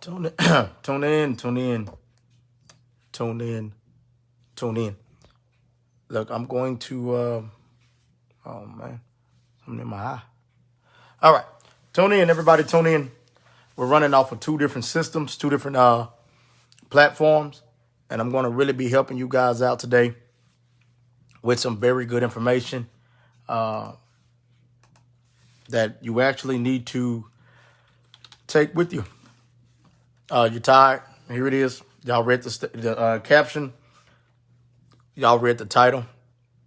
Tune in, tune in, tune in, tune in, tune in. Look, I'm going to, oh man, something in my eye. All right, tune in, everybody, tune in. We're running off of two different systems, two different platforms, and I'm going to really be helping you guys out today with some very good information that you actually need to take with you. You're tired? Here it is. Y'all read the caption. Y'all read the title.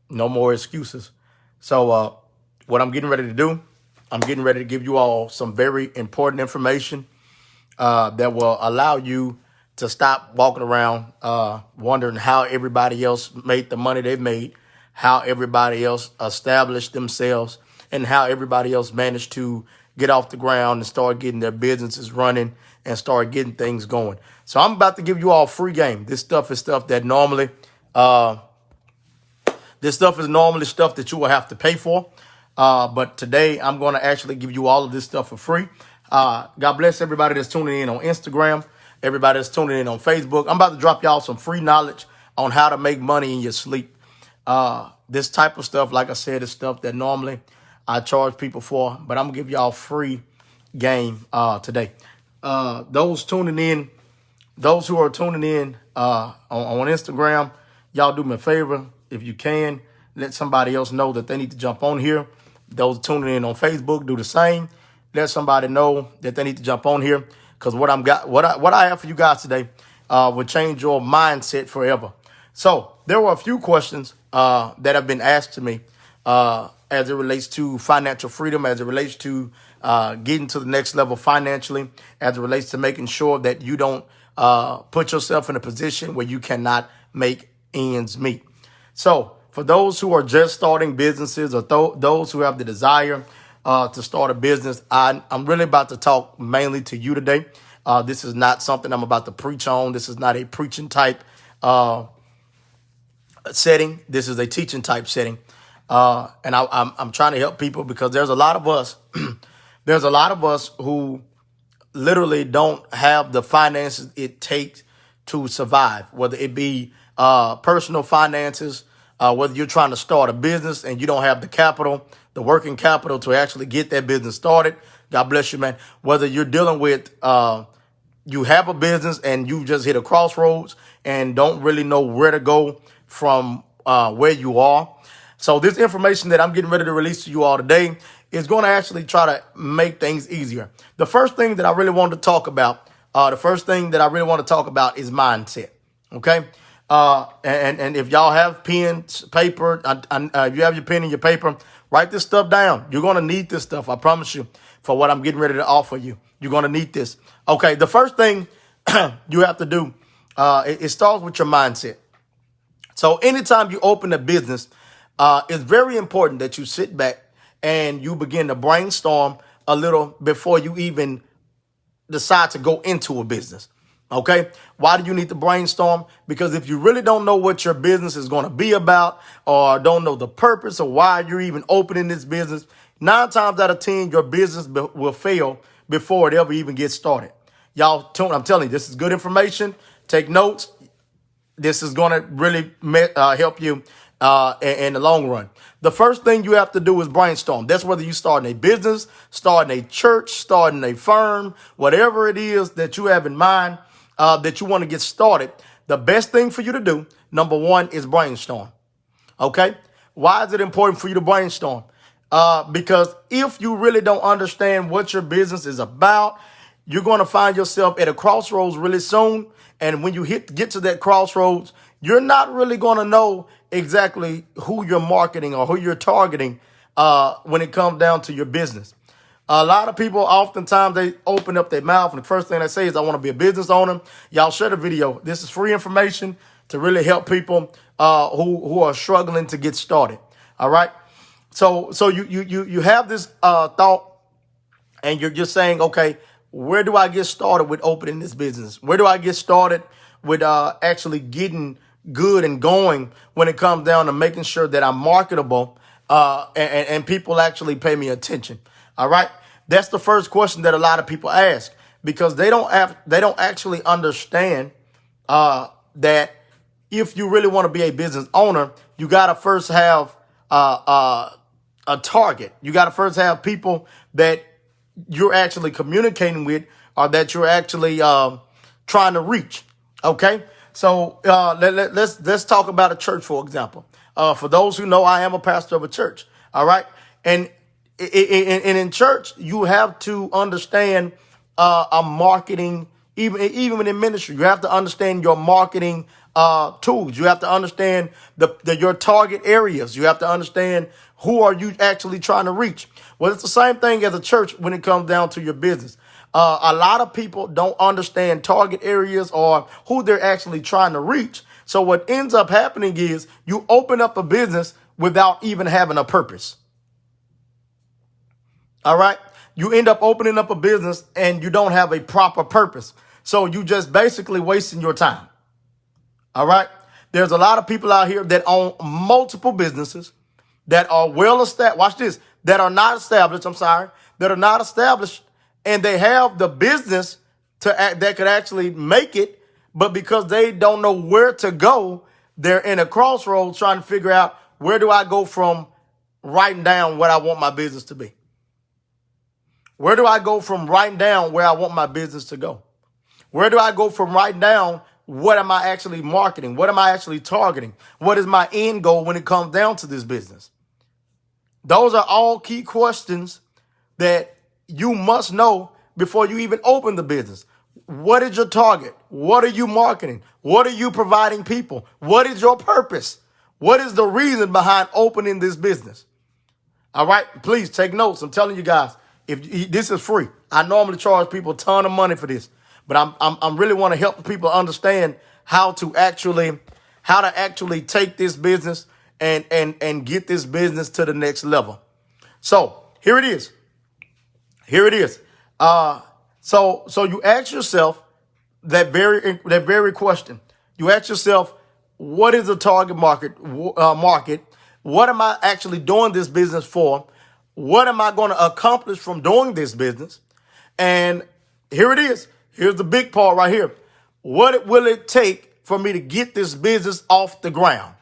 No more excuses. So what I'm getting ready to do, I'm getting ready to give you all some very important information that will allow you to stop walking around wondering how everybody else made the money they've made, how everybody else established themselves, and how everybody else managed to get off the ground and start getting their businesses running and start getting things going. So I'm about to give you all free game. This stuff is stuff that normally, stuff that you will have to pay for. But today I'm going to actually give you all of this stuff for free. God bless everybody that's tuning in on Instagram, everybody that's tuning in on Facebook. I'm about to drop y'all some free knowledge on how to make money in your sleep. This type of stuff, like I said, is stuff that normally I charge people for, but I'm gonna give y'all free game today. Those who are tuning in on Instagram, y'all do me a favor. If you can, let somebody else know that they need to jump on here. Those tuning in on Facebook, do the same. Let somebody know that they need to jump on here, because what I have for you guys today will change your mindset forever. So there were a few questions that have been asked to me as it relates to financial freedom, as it relates to getting to the next level financially, as it relates to making sure that you don't put yourself in a position where you cannot make ends meet. So for those who are just starting businesses, or those who have the desire to start a business, I'm really about to talk mainly to you today. This is not something I'm about to preach on. This is not a preaching type setting. This is a teaching type setting. And I'm trying to help people, because there's a lot of us, who literally don't have the finances it takes to survive, whether it be personal finances, whether you're trying to start a business and you don't have the capital, the working capital to actually get that business started. God bless you, man. Whether you're dealing with, you have a business and you just hit a crossroads and don't really know where to go from where you are. So this information that I'm getting ready to release to you all today is going to actually try to make things easier. The first thing that I really want to talk about, is mindset. Okay. And if y'all have pens, paper, if you have your pen and your paper, write this stuff down. You're going to need this stuff. I promise you, for what I'm getting ready to offer you. You're going to need this. Okay. The first thing you have to do, it starts with your mindset. So anytime you open a business, it's very important that you sit back and you begin to brainstorm a little before you even decide to go into a business. Okay. Why do you need to brainstorm? Because if you really don't know what your business is going to be about, or don't know the purpose of why you're even opening this business, 9 times out of 10, your business will fail before it ever even gets started. Y'all, I'm telling you, this is good information. Take notes. This is going to really help you in the long run. The first thing you have to do is brainstorm. That's whether you're starting a business, starting a church, starting a firm, whatever it is that you have in mind that you want to get started. The best thing for you to do, number one, is brainstorm. Okay? Why is it important for you to brainstorm? Because if you really don't understand what your business is about, you're going to find yourself at a crossroads really soon. And when you get to that crossroads, you're not really going to know exactly who you're marketing or who you're targeting when it comes down to your business. A lot of people, oftentimes, they open up their mouth and the first thing they say is, I want to be a business owner. Y'all share the video. This is free information to really help people who are struggling to get started. All right. So you have this thought, and you're just saying, okay, where do I get started with opening this business? Where do I get started with actually getting good and going when it comes down to making sure that I'm marketable and people actually pay me attention? All right. That's the first question that a lot of people ask. because they don't actually understand that if you really want to be a business owner, you got to first have a target. You got to first have people that you're actually communicating with, or that you're actually trying to reach. Okay, so let's talk about a church, for example. For those who know, I am a pastor of a church. All right, and in church, you have to understand a marketing. Even in ministry, you have to understand your marketing tools. You have to understand your target areas. You have to understand who are you actually trying to reach. Well, it's the same thing as a church when it comes down to your business. A lot of people don't understand target areas or who they're actually trying to reach. So what ends up happening is you open up a business without even having a purpose. All right. You end up opening up a business and you don't have a proper purpose. So you just basically wasting your time. All right. There's a lot of people out here that own multiple businesses that are well established. Watch this. That are not established. That are not established, and they have the business that could actually make it. But because they don't know where to go, they're in a crossroads trying to figure out, where do I go from writing down what I want my business to be? Where do I go from writing down where I want my business to go? Where do I go from writing down what am I actually marketing? What am I actually targeting? What is my end goal when it comes down to this business? Those are all key questions that you must know before you even open the business. What is your target? What are you marketing? What are you providing people? What is your purpose? What is the reason behind opening this business? All right, please take notes. I'm telling you guys, if this is free, I normally charge people a ton of money for this, but I'm really want to help people understand how to actually take this business and get this business to the next level. So here it is. So you ask yourself that very question. You ask yourself, what is the target market? What am I actually doing this business for? What am I going to accomplish from doing this business? And here it is. Here's the big part right here. What will it take for me to get this business off the ground?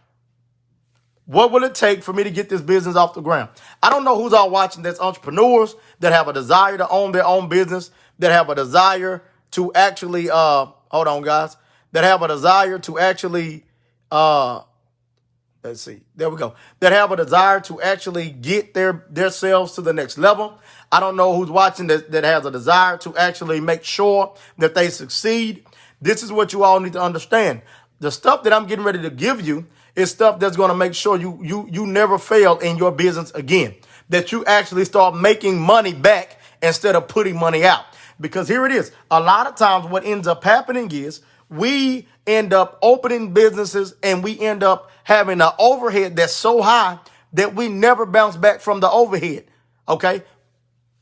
What will it take for me to get this business off the ground? I don't know who's all watching that's entrepreneurs that have a desire to own their own business, that have a desire to actually, hold on, guys, that have a desire to actually, let's see, there we go, that have a desire to actually get their selves to the next level. I don't know who's watching that has a desire to actually make sure that they succeed. This is what you all need to understand. The stuff that I'm getting ready to give you is stuff that's going to make sure you never fail in your business again, that you actually start making money back instead of putting money out. Because here it is. A lot of times what ends up happening is we end up opening businesses and we end up having an overhead that's so high that we never bounce back from the overhead. Okay.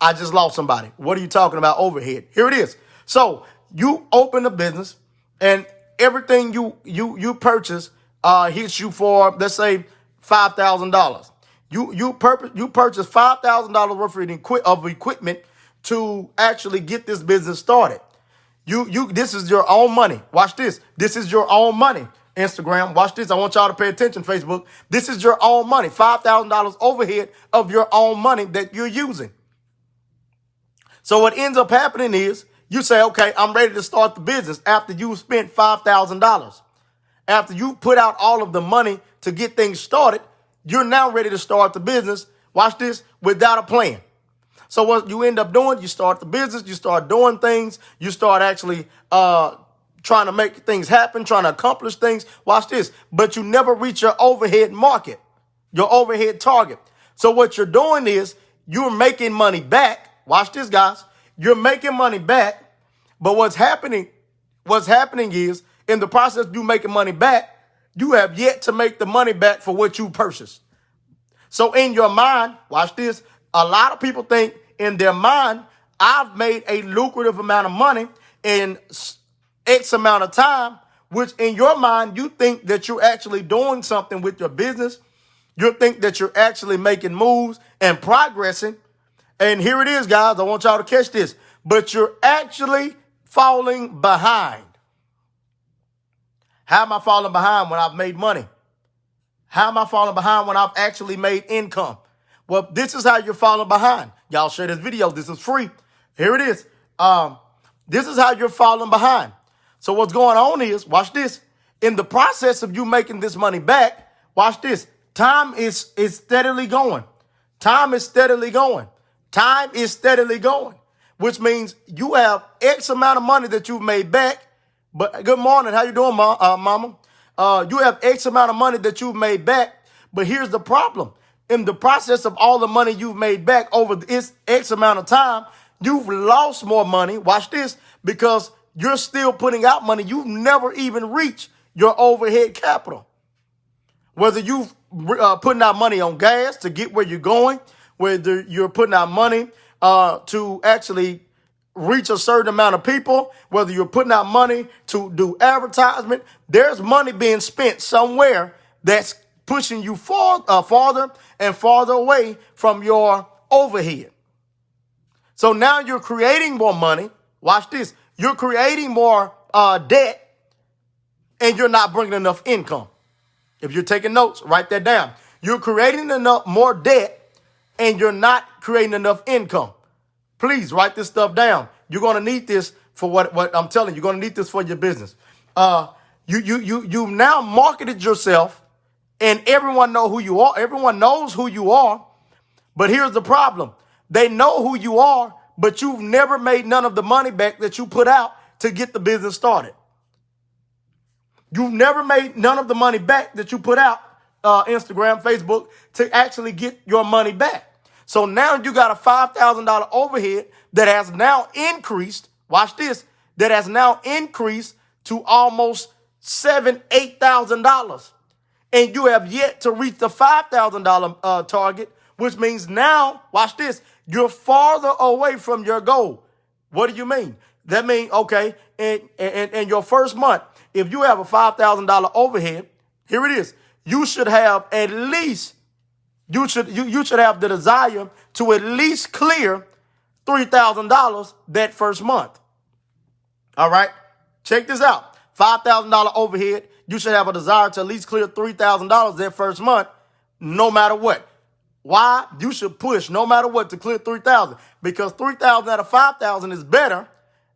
I just lost somebody. What are you talking about? Overhead. Here it is. So you open a business and everything you purchase hits you for, let's say, $5,000. You purchase $5,000 worth of equipment to actually get this business started. This is your own money. Watch this. This is your own money. Instagram, watch this. I want y'all to pay attention. Facebook, this is your own money. $5,000 overhead of your own money that you're using. So what ends up happening is you say, okay, I'm ready to start the business after you spent $5,000. After you put out all of the money to get things started, you're now ready to start the business. Watch this, without a plan. So what you end up doing, you start the business, you start doing things, you start actually trying to make things happen, trying to accomplish things. Watch this, but you never reach your overhead market, your overhead target. So what you're doing is you're making money back. Watch this, guys. You're making money back, but what's happening is in the process of you making money back, you have yet to make the money back for what you purchased. So in your mind, watch this, a lot of people think in their mind, I've made a lucrative amount of money in X amount of time, which in your mind, you think that you're actually doing something with your business. You think that you're actually making moves and progressing. And here it is, guys. I want y'all to catch this. but you're actually falling behind. How am I falling behind when I've made money? How am I falling behind when I've actually made income? Well, this is how you're falling behind. Y'all share this video. This is free. Here it is. This is how you're falling behind. So what's going on is, watch this. In the process of you making this money back, watch this. Time is steadily going. Time is steadily going. Time is steadily going, which means you have X amount of money that you've made back. But good morning. How you doing, mama? You have X amount of money that you've made back. But here's the problem. In the process of all the money you've made back over this X amount of time, you've lost more money. Watch this, because you're still putting out money. You've never even reached your overhead capital. Whether you've putting out money on gas to get where you're going, whether you're putting out money to actually reach a certain amount of people, whether you're putting out money to do advertisement, there's money being spent somewhere that's pushing you farther and farther away from your overhead. So now you're creating more money. Watch this. You're creating more debt, and you're not bringing enough income. If you're taking notes, write that down. You're creating more debt, and you're not creating enough income. Please write this stuff down. You're going to need this for what I'm telling you. You're going to need this for your business. You've now marketed yourself, and everyone knows who you are. Everyone knows who you are. But here's the problem. They know who you are, but you've never made none of the money back that you put out to get the business started. You've never made none of the money back that you put out, Instagram, Facebook, to actually get your money back. So now you got a $5,000 overhead that has now increased. Watch this. That has now increased to almost $8,000. And you have yet to reach the $5,000 target, which means now, watch this, you're farther away from your goal. What do you mean? That means, okay, in your first month, if you have a $5,000 overhead, here it is. You should have at least, you should have the desire to at least clear $3,000 that first month. All right, check this out. $5,000 overhead. You should have a desire to at least clear $3,000 that first month, no matter what. Why? You should push no matter what to clear $3,000, because $3,000 out of $5,000 is better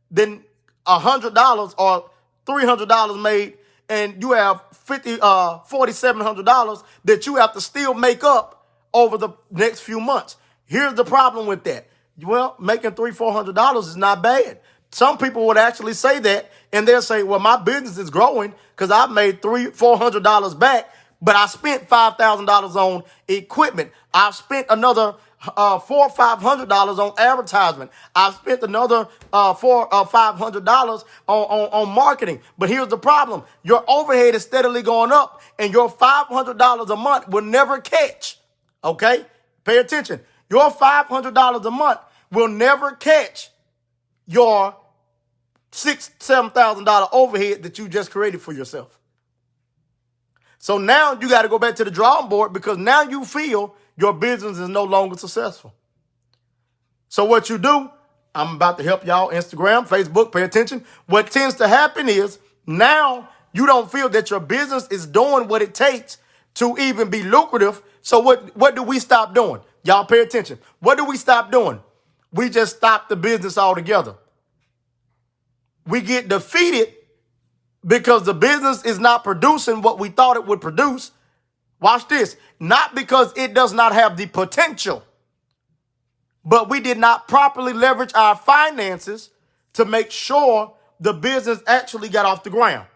than $100 or $300 made, and you have $4,700 that you have to still make up over the next few months. Here's the problem with that. Well, making $300-400 is not bad. Some people would actually say that, and they'll say, well, my business is growing because I've made $400 back, but I spent $5,000 on equipment. I've spent another $400 or $500 on advertisement. I've spent another $400 or $500 on marketing. But here's the problem. Your overhead is steadily going up, and your $500 a month will never catch. Okay? Pay attention. Your $500 a month will never catch your $6,000-7,000 overhead that you just created for yourself. So now you got to go back to the drawing board, because now you feel your business is no longer successful. So what you do, I'm about to help y'all, Instagram, Facebook, pay attention. What tends to happen is now you don't feel that your business is doing what it takes to even be lucrative. So what do we stop doing? Y'all pay attention. What do we stop doing? We just stop the business altogether. We get defeated because the business is not producing what we thought it would produce. Watch this. Not because it does not have the potential, but we did not properly leverage our finances to make sure the business actually got off the ground.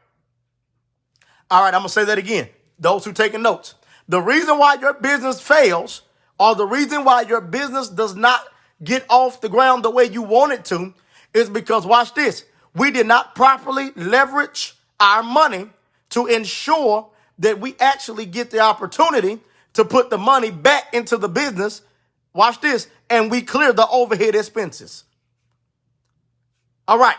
All right, I'm going to say that again. Those who taking notes. The reason why your business fails, or the reason why your business does not get off the ground the way you want it to, is because, watch this, we did not properly leverage our money to ensure that we actually get the opportunity to put the money back into the business. Watch this. And we clear the overhead expenses. All right.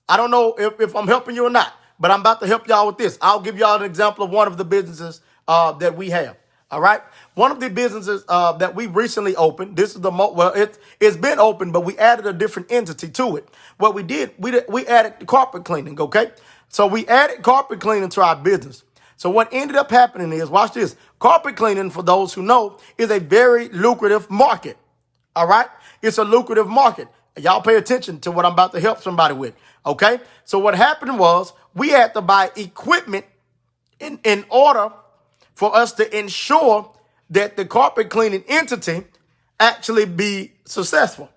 I don't know if I'm helping you or not, but I'm about to help y'all with this. I'll give y'all an example of one of the businesses that we have. All right. One of the businesses that we recently opened, this is it's been open, but we added a different entity to it. What we did, we added carpet cleaning. Okay. So we added carpet cleaning to our business. So what ended up happening is, watch this, carpet cleaning, for those who know, is a very lucrative market. All right. It's a lucrative market. Y'all pay attention to what I'm about to help somebody with. Okay. So what happened was we had to buy equipment in order for us to ensure that the carpet cleaning entity actually be successful.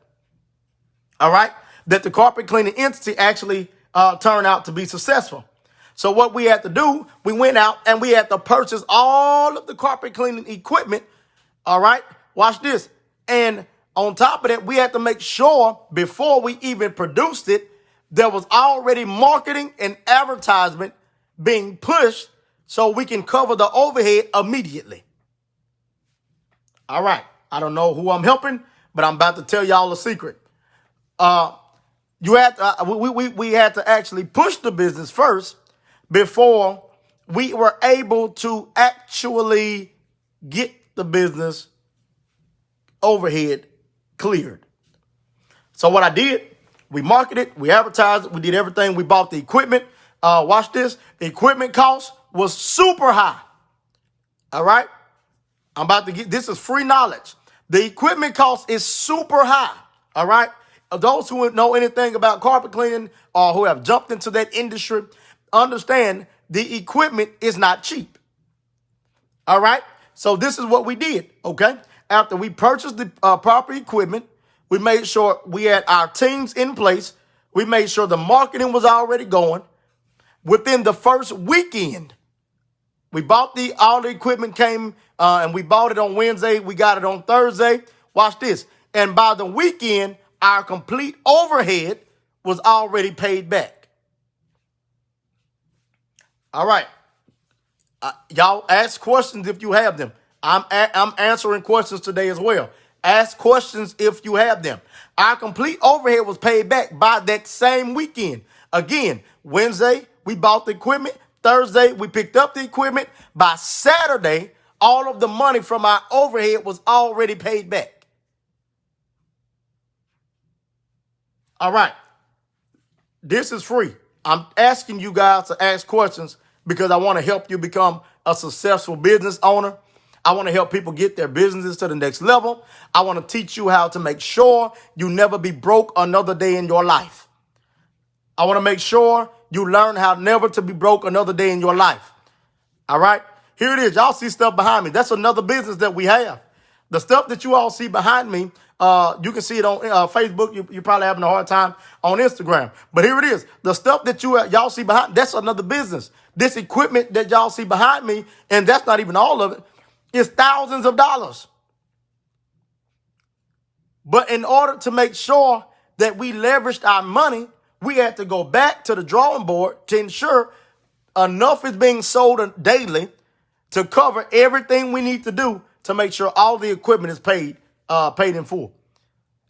All right. That the carpet cleaning entity actually turn out to be successful. So what we had to do, we went out and we had to purchase all of the carpet cleaning equipment. All right. Watch this. And on top of that, we had to make sure before we even produced it, there was already marketing and advertisement being pushed so we can cover the overhead immediately. All right. I don't know who I'm helping, but I'm about to tell y'all a secret. We had to actually push the business first before we were able to actually get the business overhead cleared. So what I did, we marketed, we advertised, we did everything. We bought the equipment. Watch this. The equipment cost was super high. All right. I'm about to this is free knowledge. The equipment cost is super high. All right. Those who know anything about carpet cleaning or who have jumped into that industry understand the equipment is not cheap. All right. So this is what we did. Okay. After we purchased the proper equipment, we made sure we had our teams in place. We made sure the marketing was already going. Within the first weekend, we bought all the equipment came and we bought it on Wednesday. We got it on Thursday. Watch this. And by the weekend, our complete overhead was already paid back. All right. Y'all ask questions if you have them. I'm answering questions today as well. Ask questions if you have them. Our complete overhead was paid back by that same weekend. Again, Wednesday, we bought the equipment. Thursday, we picked up the equipment. By Saturday, all of the money from our overhead was already paid back. All right. This is free. I'm asking you guys to ask questions because I want to help you become a successful business owner. I want to help people get their businesses to the next level. I want to teach you how to make sure you never be broke another day in your life. I want to make sure you learn how never to be broke another day in your life. All right. Here it is. Y'all see stuff behind me. That's another business that we have. The stuff that you all see behind me, you can see it on Facebook. You're probably having a hard time on Instagram. But here it is. The stuff that y'all see behind, that's another business. This equipment that y'all see behind me, and that's not even all of it, is thousands of dollars. But in order to make sure that we leveraged our money, we had to go back to the drawing board to ensure enough is being sold daily to cover everything we need to do to make sure all the equipment is paid in full.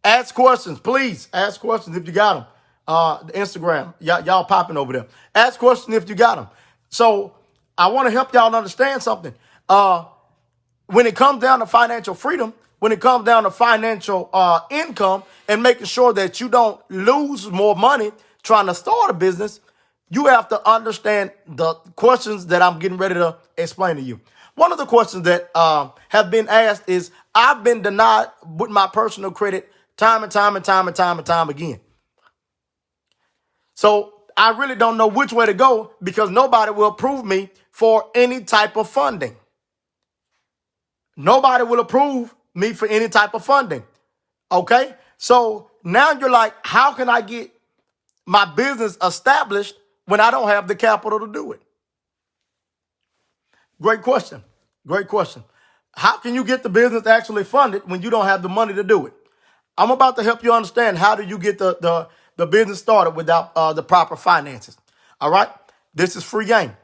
Ask questions, please. Ask questions if you got them. The Instagram, y'all popping over there. Ask questions if you got them. So I want to help y'all understand something. When it comes down to financial freedom, when it comes down to financial income and making sure that you don't lose more money trying to start a business, you have to understand the questions that I'm getting ready to explain to you. One of the questions that have been asked is, I've been denied with my personal credit time and time again. So I really don't know which way to go because nobody will approve me for any type of funding. Nobody will approve me for any type of funding. Okay. So now you're like, how can I get my business established when I don't have the capital to do it? Great question. Great question. How can you get the business actually funded when you don't have the money to do it? I'm about to help you understand how do you get the business started without the proper finances. All right. This is free game.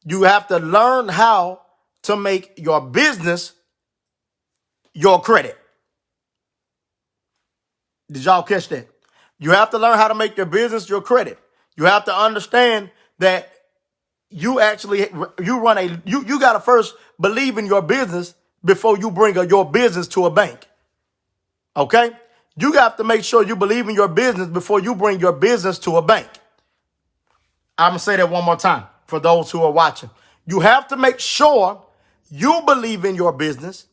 You have to learn how to make your business your credit. Did y'all catch that? You have to learn how to make your business your credit. You have to understand that you actually you got to first believe in your business before you bring your business to a bank. Okay? You got to make sure you believe in your business before you bring your business to a bank. I'm going to say that one more time for those who are watching. You have to make sure you believe in your business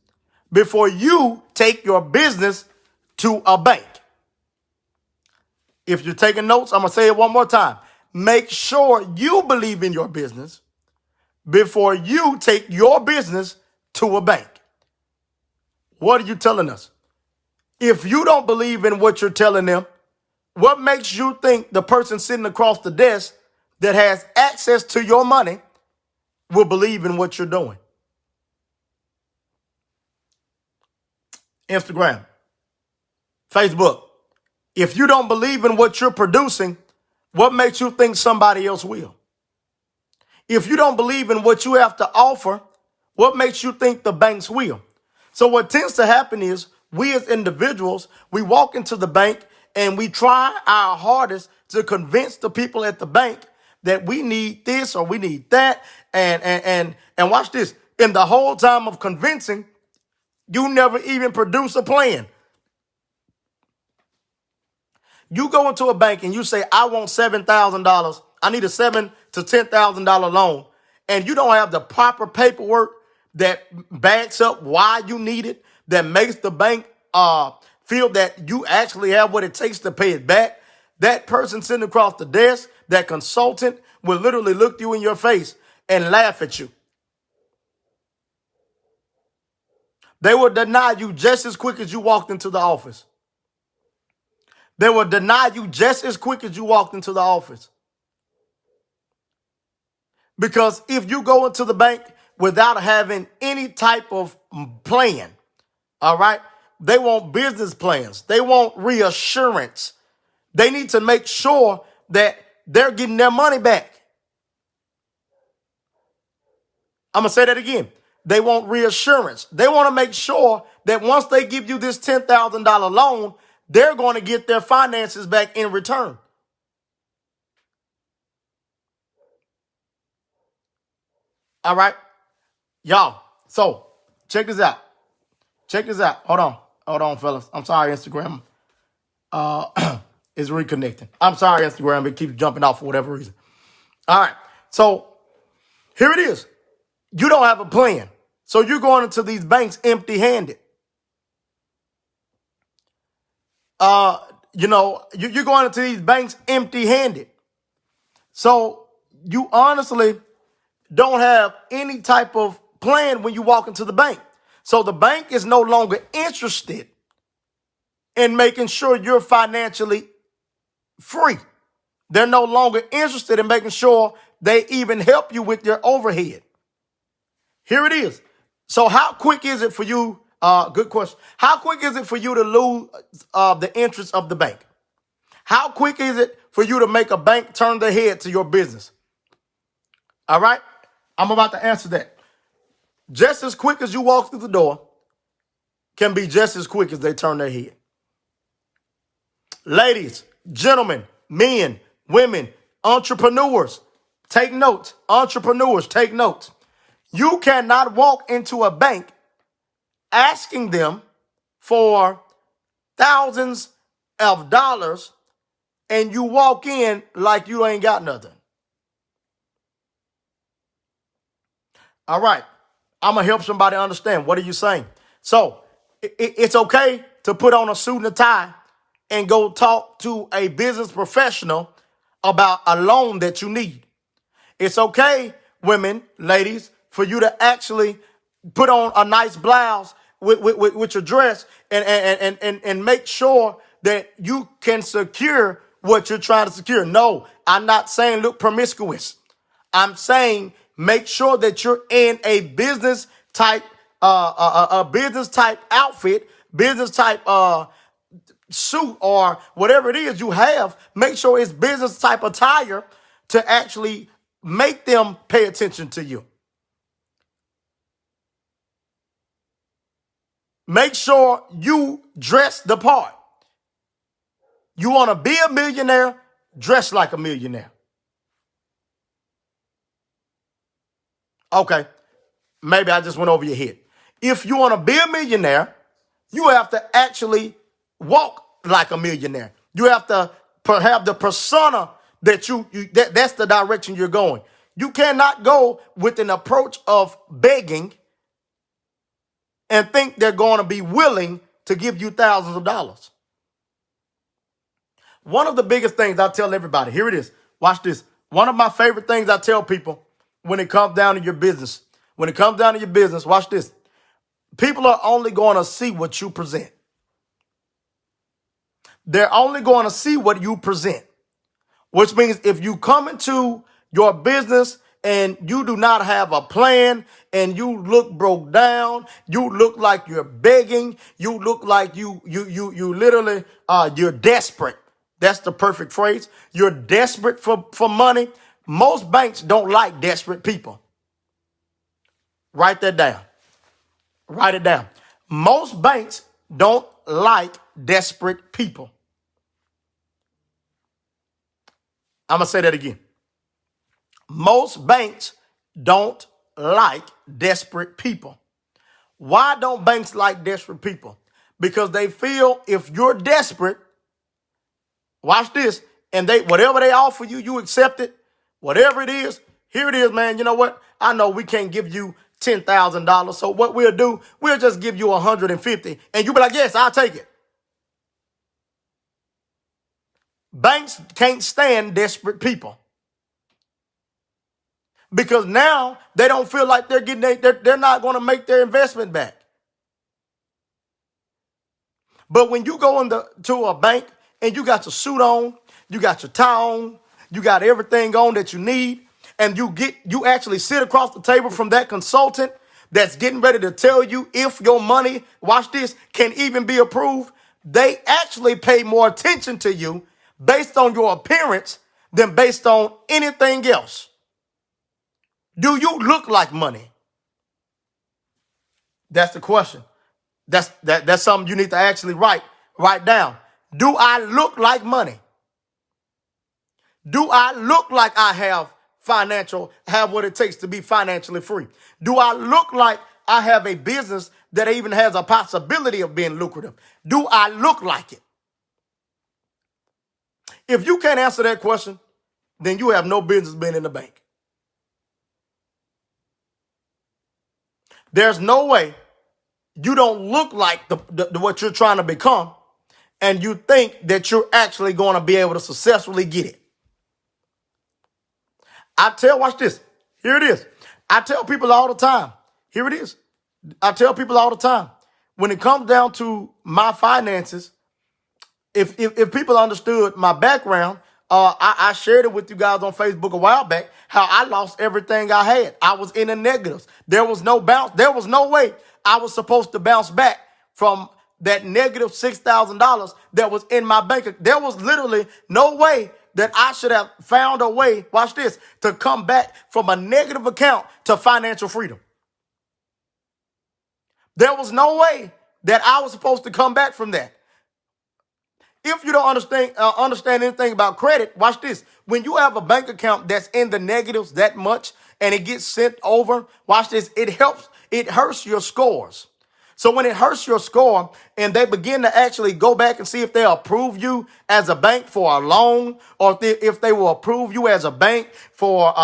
before you take your business to a bank. If you're taking notes, I'm going to say it one more time. Make sure you believe in your business before you take your business to a bank. What are you telling us? If you don't believe in what you're telling them, what makes you think the person sitting across the desk that has access to your money will believe in what you're doing? Instagram, Facebook. If you don't believe in what you're producing, what makes you think somebody else will? If you don't believe in what you have to offer, what makes you think the banks will? So what tends to happen is we as individuals, we walk into the bank and we try our hardest to convince the people at the bank that we need this or we need that. And watch this. In the whole time of convincing, you never even produce a plan. You go into a bank and you say, I want $7,000. I need a $7,000 to $10,000 loan. And you don't have the proper paperwork that backs up why you need it, that makes the bank feel that you actually have what it takes to pay it back. That person sitting across the desk, that consultant, will literally look you in your face and laugh at you. They will deny you just as quick as you walked into the office. They will deny you just as quick as you walked into the office. Because if you go into the bank without having any type of plan, all right, they want business plans. They want reassurance. They need to make sure that they're getting their money back. I'm going to say that again. They want reassurance. They want to make sure that once they give you this $10,000 loan, they're going to get their finances back in return. All right, y'all. So check this out. Check this out. Hold on, fellas. I'm sorry, Instagram is reconnecting. I'm sorry, Instagram. It keeps jumping off for whatever reason. All right. So here it is. You don't have a plan. So you're going into these banks empty-handed. You're going into these banks empty-handed. So you honestly don't have any type of plan when you walk into the bank. So the bank is no longer interested in making sure you're financially free. They're no longer interested in making sure they even help you with your overhead. Here it is. So how quick is it for you? Good question. How quick is it for you to lose the interest of the bank? How quick is it for you to make a bank turn their head to your business? All right. I'm about to answer that. Just as quick as you walk through the door can be just as quick as they turn their head. Ladies, gentlemen, men, women, entrepreneurs, take notes. Entrepreneurs, take notes. You cannot walk into a bank asking them for thousands of dollars and you walk in like you ain't got nothing. All right. I'm going to help somebody understand. What are you saying? So it's okay to put on a suit and a tie and go talk to a business professional about a loan that you need. It's okay, women, ladies, for you to actually put on a nice blouse with your dress and make sure that you can secure what you're trying to secure. No, I'm not saying look promiscuous. I'm saying make sure that you're in a business type, a business type outfit, business type suit, or whatever it is you have. Make sure it's business type attire to actually make them pay attention to you. Make sure you dress the part. You want to be a millionaire? Dress like a millionaire. Okay, maybe I just went over your head. If you want to be a millionaire, you have to actually walk like a millionaire. You have to have the persona that that's the direction you're going. You cannot go with an approach of begging and think they're going to be willing to give you thousands of dollars. One of the biggest things I tell everybody, here it is. Watch this. One of my favorite things I tell people when it comes down to your business, watch this. People are only going to see what you present. They're only going to see what you present, which means if you come into your business and you do not have a plan and you look broke down, you look like you're begging, you look like you literally, you're desperate. That's the perfect phrase. You're desperate for money. Most banks don't like desperate people. Write that down. Write it down. Most banks don't like desperate people. I'm going to say that again. Most banks don't like desperate people. Why don't banks like desperate people? Because they feel if you're desperate, watch this, and whatever they offer you, you accept it. Whatever it is, here it is, man. You know what? I know we can't give you $10,000. So what we'll do, we'll just give you 150. And you'll be like, yes, I'll take it. Banks can't stand desperate people. Because now they don't feel like they're not going to make their investment back. But when you go to a bank and you got your suit on, you got your tie on, you got everything on that you need, and you actually sit across the table from that consultant that's getting ready to tell you if your money, watch this, can even be approved, they actually pay more attention to you based on your appearance than based on anything else. Do you look like money? That's the question. That's something you need to actually write down. Do I look like money? Do I look like I have what it takes to be financially free? Do I look like I have a business that even has a possibility of being lucrative? Do I look like it? If you can't answer that question, then you have no business being in the bank. There's no way you don't look like what you're trying to become, and you think that you're actually going to be able to successfully get it. Watch this. Here it is. I tell people all the time. Here it is. I tell people all the time. When it comes down to my finances, if people understood my background, I shared it with you guys on Facebook a while back, how I lost everything I had. I was in the negatives. There was no bounce. There was no way I was supposed to bounce back from that negative $6,000 that was in my bank. There was literally no way that I should have found a way, watch this, to come back from a negative account to financial freedom. There was no way that I was supposed to come back from that. If you don't understand anything about credit, watch this. When you have a bank account that's in the negatives that much and it gets sent over, watch this, it hurts your scores. So when it hurts your score and they begin to actually go back and see if they approve you as a bank for a loan, or if they will approve you as a bank for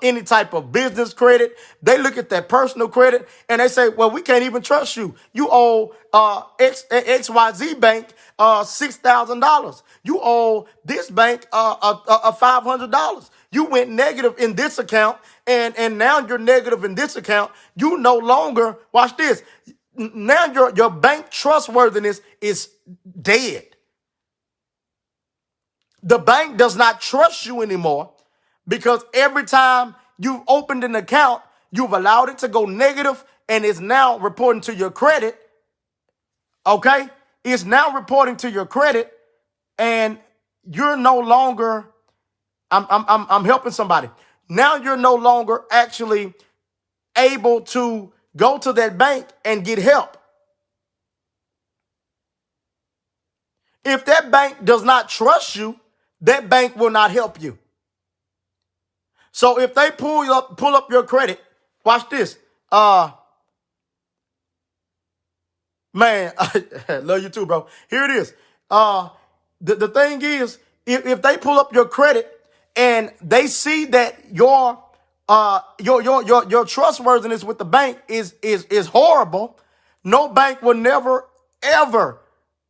any type of business credit, they look at that personal credit and they say, well, we can't even trust you. You owe XYZ bank $6,000. You owe this bank $500. You went negative in this account, and now you're negative in this account. You no longer, watch this, now your bank trustworthiness is dead. The bank does not trust you anymore because every time you've opened an account, you've allowed it to go negative and it's now reporting to your credit. Okay? It's now reporting to your credit and you're no longer, I'm helping somebody. Now you're no longer actually able to go to that bank and get help. If that bank does not trust you, that bank will not help you. So if they pull up your credit Watch this. Man, I love you too, bro. Here it is. Uh, the thing is, if they pull up your credit and they see that your trustworthiness with the bank is horrible, no bank will never ever,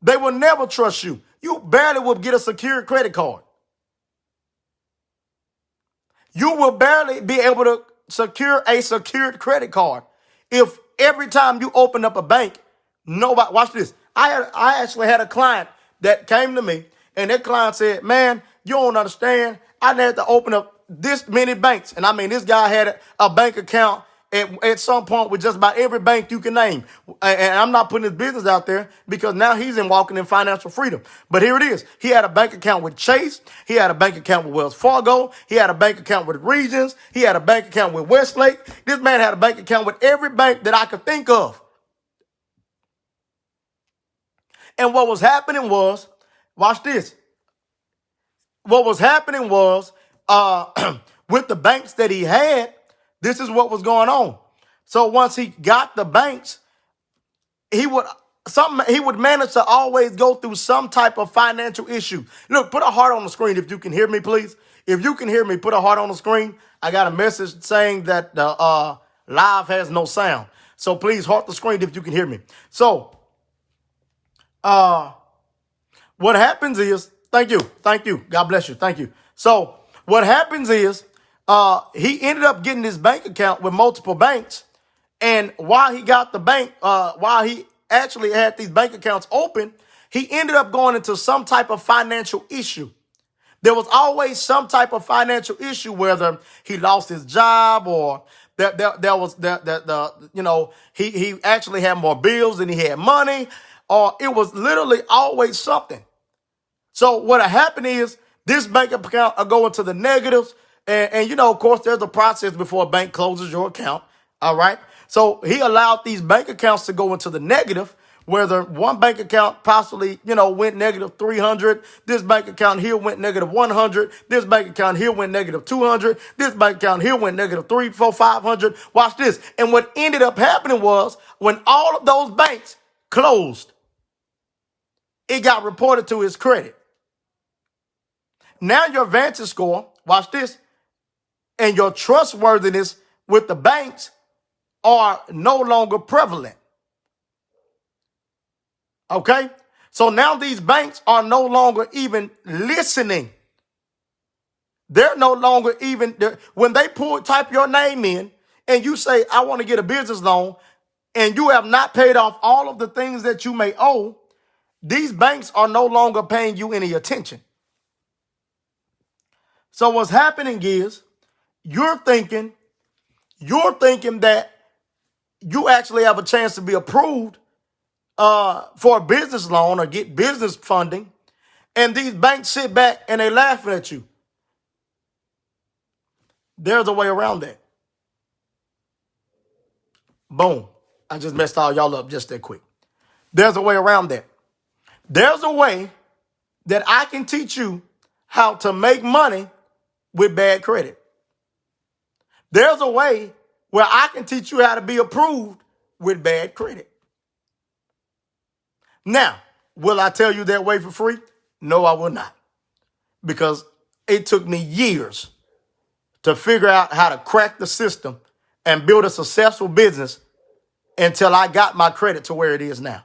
they will never trust you. You barely will get a secured credit card. You will barely be able to secure a secured credit card if every time you open up a bank, nobody, watch this. I actually had a client that came to me, and that client said, man, you don't understand. I had to open up this many banks. And I mean, this guy had a bank account at some point with just about every bank you can name. And I'm not putting his business out there because now he's walking in financial freedom. But here it is. He had a bank account with Chase. He had a bank account with Wells Fargo. He had a bank account with Regions. He had a bank account with Westlake. This man had a bank account with every bank that I could think of. And what was happening was, watch this. What was happening was, with the banks that he had, this is what was going on. So once he got the banks, he would manage to always go through some type of financial issue. Look, put a heart on the screen if you can hear me, please. If you can hear me, put a heart on the screen. I got a message saying that the live has no sound. So please heart the screen if you can hear me. So what happens is, thank you, God bless you, thank you. So what happens is, he ended up getting his bank account with multiple banks, and while he got the bank, while he actually had these bank accounts open, he ended up going into some type of financial issue. There was always some type of financial issue, whether he lost his job or he actually had more bills than he had money, or it was literally always something. So what happened is this bank account will go into the negatives. And of course, there's a process before a bank closes your account. All right. So he allowed these bank accounts to go into the negative, whether one bank account possibly, went negative 300. This bank account here went negative 100. This bank account here went negative 200. This bank account here went negative 3, 4, 500. Watch this. And what ended up happening was when all of those banks closed, it got reported to his credit. Now your Vantage score, watch this, and your trustworthiness with the banks are no longer prevalent. Okay? So now these banks are no longer even listening. They're no longer even, when they type your name in and you say, I want to get a business loan, and you have not paid off all of the things that you may owe, these banks are no longer paying you any attention. So what's happening is you're thinking that you actually have a chance to be approved for a business loan or get business funding, and these banks sit back and they laughing at you. There's a way around that. Boom. I just messed all y'all up just that quick. There's a way around that. There's a way that I can teach you how to make money with bad credit. There's a way where I can teach you how to be approved with bad credit. Now, will I tell you that way for free? No, I will not. Because it took me years to figure out how to crack the system and build a successful business until I got my credit to where it is now.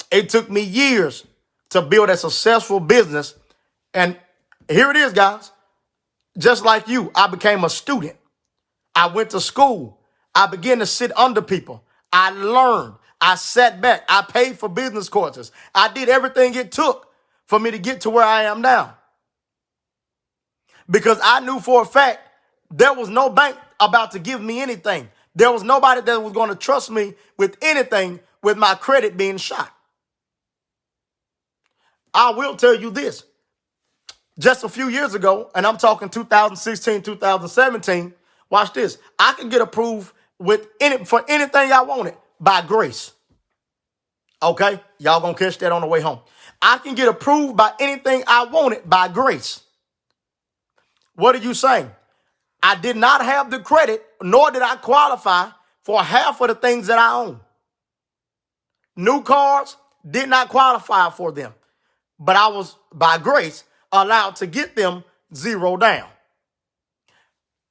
It took me years to build a successful business. And here it is, guys. Just like you, I became a student. I went to school. I began to sit under people. I learned. I sat back. I paid for business courses. I did everything it took for me to get to where I am now. Because I knew for a fact there was no bank about to give me anything. There was nobody that was going to trust me with anything with my credit being shot. I will tell you this. Just a few years ago, and I'm talking 2016, 2017, watch this. I could get approved for anything I wanted by grace. Okay? Y'all gonna catch that on the way home. I can get approved by anything I wanted by grace. What are you saying? I did not have the credit, nor did I qualify for half of the things that I own. New cars, did not qualify for them, but I was, by grace, allowed to get them zero down.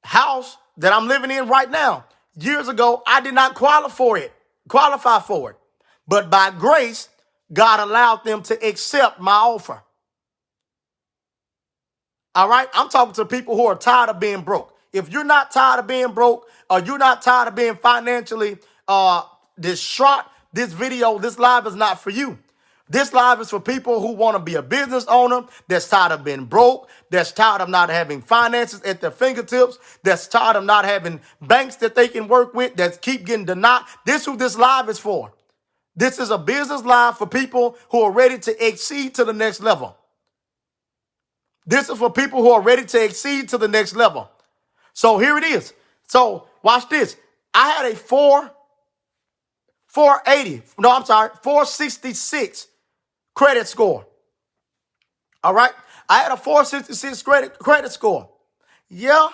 House that I'm living in right now, years ago, I did not qualify for it. But by grace, God allowed them to accept my offer. All right? I'm talking to people who are tired of being broke. If you're not tired of being broke, or you're not tired of being financially distraught, this live is not for you. This live is for people who want to be a business owner, that's tired of being broke, that's tired of not having finances at their fingertips, that's tired of not having banks that they can work with, that keep getting denied. This is who this live is for. This is a business live for people who are ready to exceed to the next level. This is for people who are ready to exceed to the next level. So here it is. So watch this. I had a 466 credit score. All right. I had a 466 credit score. Yeah.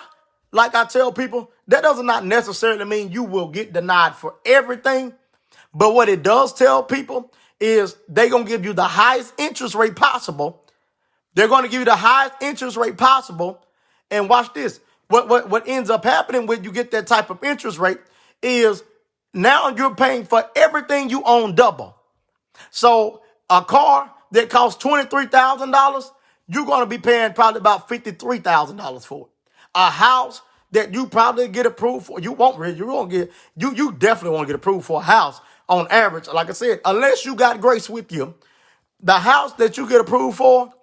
Like I tell people, that does not necessarily mean you will get denied for everything. But what it does tell people is they're going to give you the highest interest rate possible. They're going to give you the highest interest rate possible. And watch this. What ends up happening when you get that type of interest rate is now you're paying for everything you own double. So a car that costs $23,000, you're going to be paying probably about $53,000 for it. A house that you probably get approved for, you won't really, you definitely won't get approved for a house on average. Like I said, unless you got grace with you, the house that you get approved for,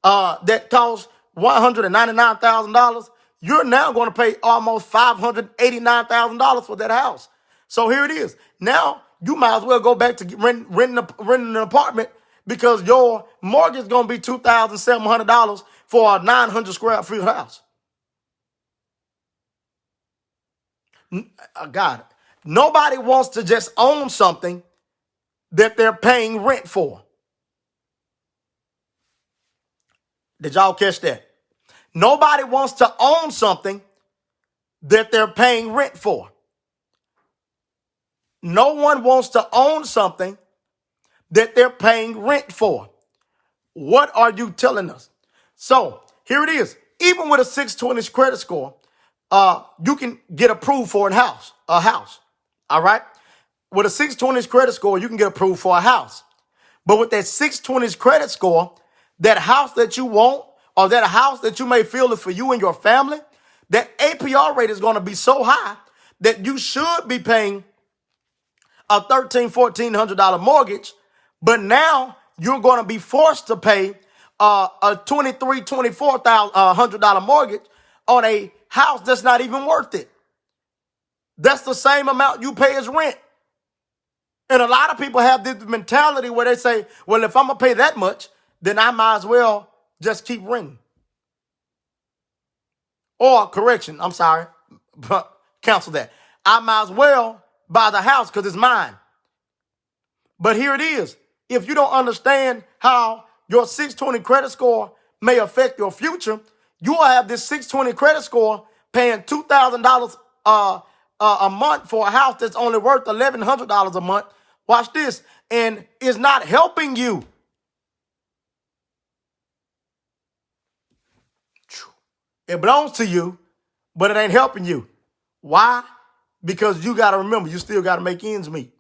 that costs $199,000, you're now going to pay almost $589,000 for that house. So here it is. Now you might as well go back to renting an apartment, because your mortgage is going to be $2,700 for a 900 square foot house. God, nobody wants to just own something that they're paying rent for. Did y'all catch that? Nobody wants to own something that they're paying rent for. No one wants to own something that they're paying rent for. What are you telling us? So here it is. Even with a 620 credit score, you can get approved for a house. All right. With a 620 credit score, you can get approved for a house. But with that 620 credit score, that house that you want, or that house that you may feel is for you and your family, that APR rate is going to be so high that you should be paying a $1,400 mortgage, but now you're going to be forced to pay a $24,000 mortgage on a house that's not even worth it. That's the same amount you pay as rent. And a lot of people have this mentality where they say, well, if I'm going to pay that much, then I might as well just keep renting. Or, correction, I'm sorry, but cancel that. I might as well buy the house because it's mine. But here it is. If you don't understand how your 620 credit score may affect your future, you will have this 620 credit score paying $2,000 a month for a house that's only worth $1,100 a month. Watch this. And is not helping you. It belongs to you, but it ain't helping you. Why? Because you got to remember, you still got to make ends meet.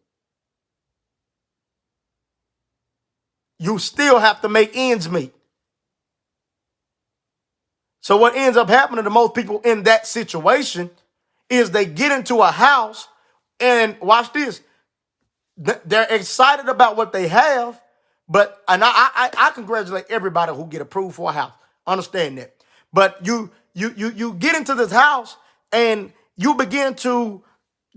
You still have to make ends meet. So what ends up happening to most people in that situation is they get into a house and watch this. They're excited about what they have, but and I congratulate everybody who get approved for a house. Understand that. But you get into this house and you begin to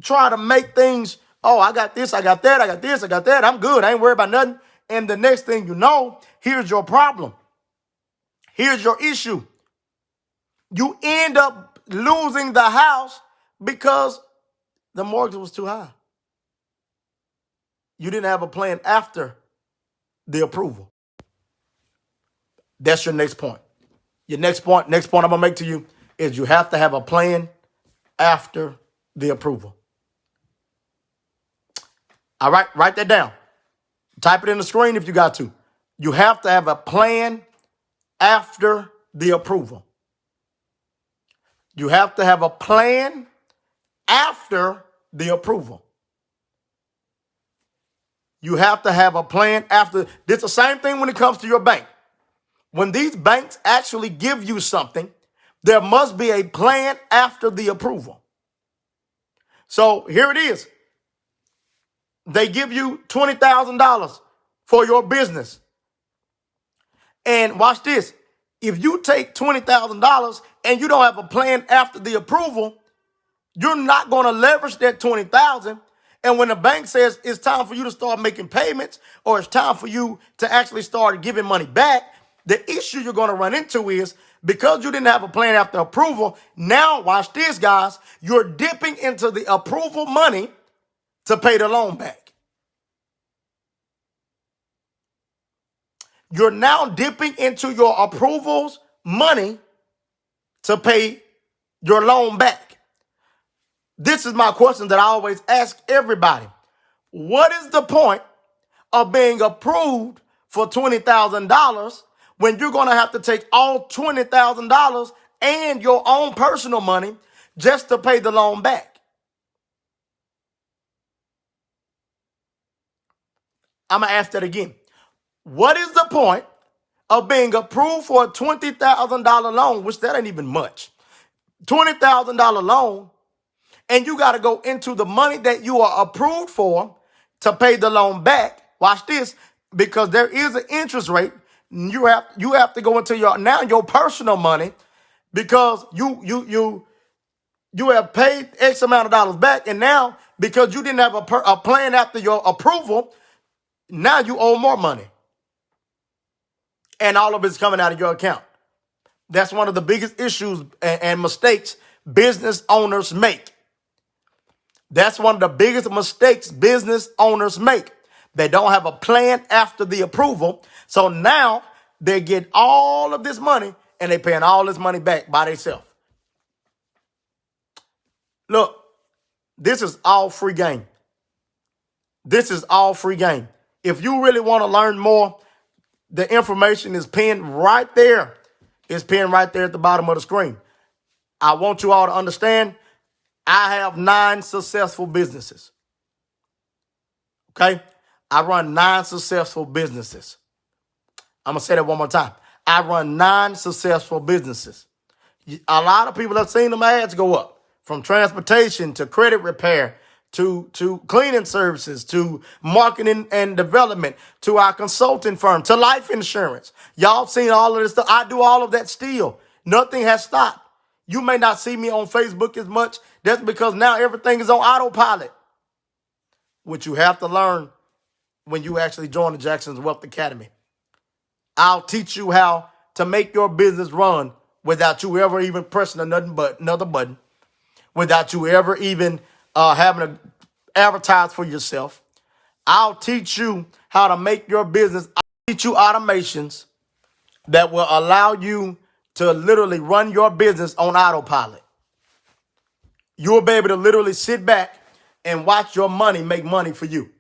try to make things, oh, I got this, I got that, I got this, I got that. I'm good. I ain't worried about nothing. And the next thing you know, here's your problem. Here's your issue. You end up losing the house because the mortgage was too high. You didn't have a plan after the approval. That's your next point. Your next point I'm going to make to you is you have to have a plan after the approval. All right, write that down. Type it in the screen if you got to. You have to have a plan after the approval. You have to have a plan after the approval. You have to have a plan after. It's the same thing when it comes to your bank. When these banks actually give you something, there must be a plan after the approval. So here it is. They give you $20,000 for your business. And watch this. If you take $20,000 and you don't have a plan after the approval, you're not going to leverage that $20,000. And when the bank says it's time for you to start making payments or it's time for you to actually start giving money back, the issue you're going to run into is because you didn't have a plan after approval. Now, watch this, guys. You're dipping into the approval money to pay the loan back. You're now dipping into your approvals money to pay your loan back. This is my question that I always ask everybody. What is the point of being approved for $20,000 when you're going to have to take all $20,000 and your own personal money just to pay the loan back? I'm going to ask that again. What is the point of being approved for a $20,000 loan, which that ain't even much, $20,000 loan, and you got to go into the money that you are approved for to pay the loan back? Watch this, because there is an interest rate. You have to go into your personal money because you have paid X amount of dollars back, and now because you didn't have a plan after your approval, now you owe more money. And all of it's coming out of your account. That's one of the biggest issues and mistakes business owners make. That's one of the biggest mistakes business owners make. They don't have a plan after the approval. So now they get all of this money and they're paying all this money back by themselves. Look, this is all free game. This is all free game. If you really want to learn more, the information is pinned right there. It's pinned right there at the bottom of the screen. I want you all to understand, I have 9 successful businesses. Okay? I run 9 successful businesses. I'm going to say that one more time. I run 9 successful businesses. A lot of people have seen them ads go up, from transportation to credit repair to cleaning services, to marketing and development, to our consulting firm, to life insurance. Y'all seen all of this stuff. I do all of that still. Nothing has stopped. You may not see me on Facebook as much. That's because now everything is on autopilot, which you have to learn when you actually join the Jackson's Wealth Academy. I'll teach you how to make your business run without you ever even pressing another button, without you ever even having to advertise for yourself. I'll teach you how to make your business. I'll teach you automations that will allow you to literally run your business on autopilot. You'll be able to literally sit back and watch your money make money for you.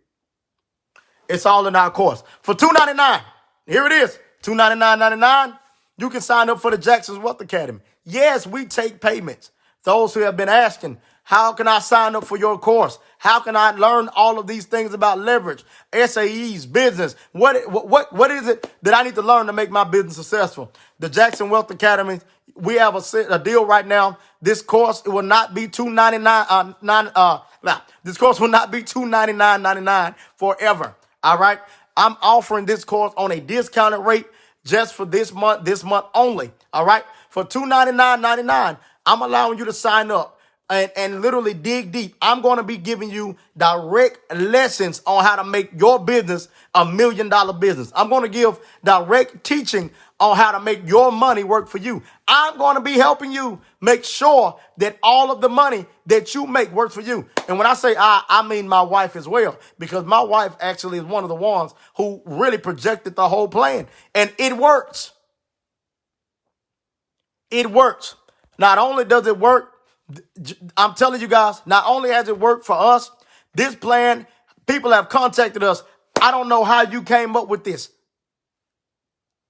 It's all in our course. For $299, here it is, $299.99, you can sign up for the Jackson's Wealth Academy. Yes, we take payments. Those who have been asking, how can I sign up for your course? How can I learn all of these things about leverage, SAEs, business? What is it that I need to learn to make my business successful? The Jackson Wealth Academy, we have a deal right now. This course, it will not be $299. This course will not be $299.99 forever. All right. I'm offering this course on a discounted rate just for this month only. All right. For $299.99, I'm allowing you to sign up and literally dig deep. I'm going to be giving you direct lessons on how to make your business $1 million business. I'm going to give direct teaching on how to make your money work for you. I'm going to be helping you make sure that all of the money that you make works for you. And when I say I mean my wife as well, because my wife actually is one of the ones who really projected the whole plan. And it works. It works. Not only does it work, I'm telling you guys, not only has it worked for us, this plan, people have contacted us. I don't know how you came up with this.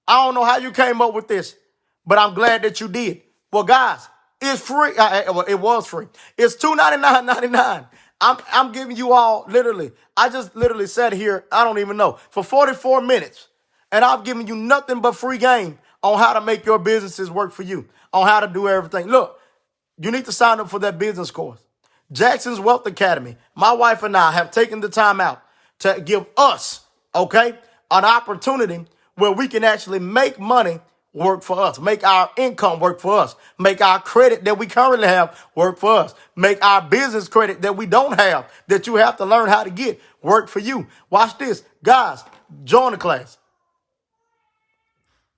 I don't know how you came up with this, but I'm glad that you did. Well, guys, it's free. Well, it was free. It's $299.99. I'm giving you all literally. I just literally sat here. I don't even know for 44 minutes, and I've given you nothing but free game on how to make your businesses work for you, on how to do everything. Look, you need to sign up for that business course. Jackson's Wealth Academy. My wife and I have taken the time out to give us, okay, an opportunity where we can actually make money work for us, make our income work for us, make our credit that we currently have work for us, make our business credit that we don't have, that you have to learn how to get, work for you. Watch this. Guys, join the class.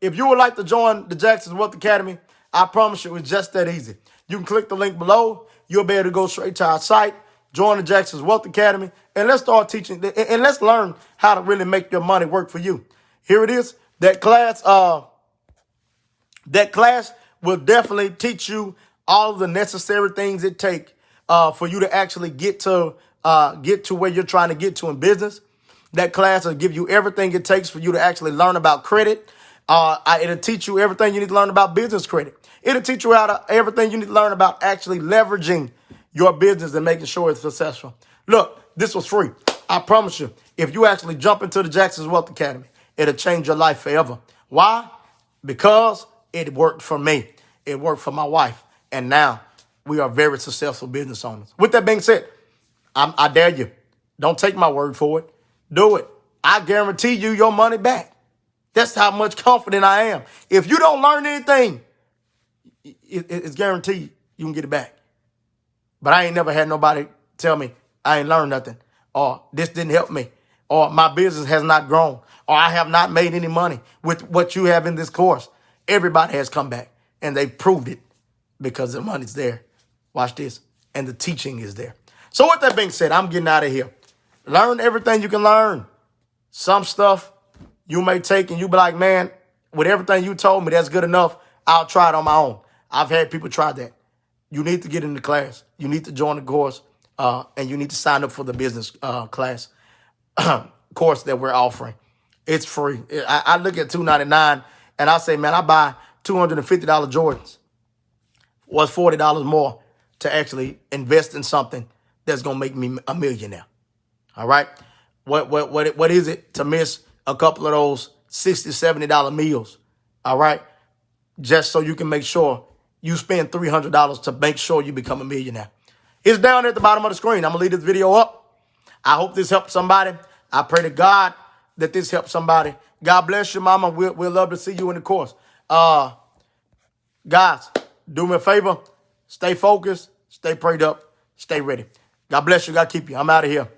If you would like to join the Jackson's Wealth Academy, I promise you it's just that easy. You can click the link below. You'll be able to go straight to our site, join the Jackson's Wealth Academy, and let's start teaching, and let's learn how to really make your money work for you. Here it is. That class will definitely teach you all of the necessary things it takes for you to actually get to where you're trying to get to in business. That class will give you everything it takes for you to actually learn about credit. It'll teach you everything you need to learn about business credit. It'll teach you everything you need to learn about actually leveraging your business and making sure it's successful. Look, this was free. I promise you, if you actually jump into the Jackson's Wealth Academy, it'll change your life forever. Why? Because it worked for me. It worked for my wife. And now we are very successful business owners. With that being said, I dare you. Don't take my word for it. Do it. I guarantee you your money back. That's how much confident I am. If you don't learn anything, it's guaranteed you can get it back. But I ain't never had nobody tell me I ain't learned nothing, or this didn't help me, or my business has not grown, or I have not made any money with what you have in this course. Everybody has come back, and they've proved it because the money's there. Watch this. And the teaching is there. So with that being said, I'm getting out of here. Learn everything you can learn. Some stuff you may take and you be like, man, with everything you told me, that's good enough. I'll try it on my own. I've had people try that. You need to get in the class. You need to join the course, and you need to sign up for the business class course that we're offering. It's free. I look at $299 and I say, man, I buy $250 Jordans. What's $40 more to actually invest in something that's gonna make me a millionaire? All right. What is it to miss a couple of those $60, $70 meals? All right. Just so you can make sure you spend $300 to make sure you become a millionaire. It's down at the bottom of the screen. I'm going to leave this video up. I hope this helps somebody. I pray to God that this helps somebody. God bless you, mama. We'll love to see you in the course. Guys, do me a favor. Stay focused. Stay prayed up. Stay ready. God bless you. God keep you. I'm out of here.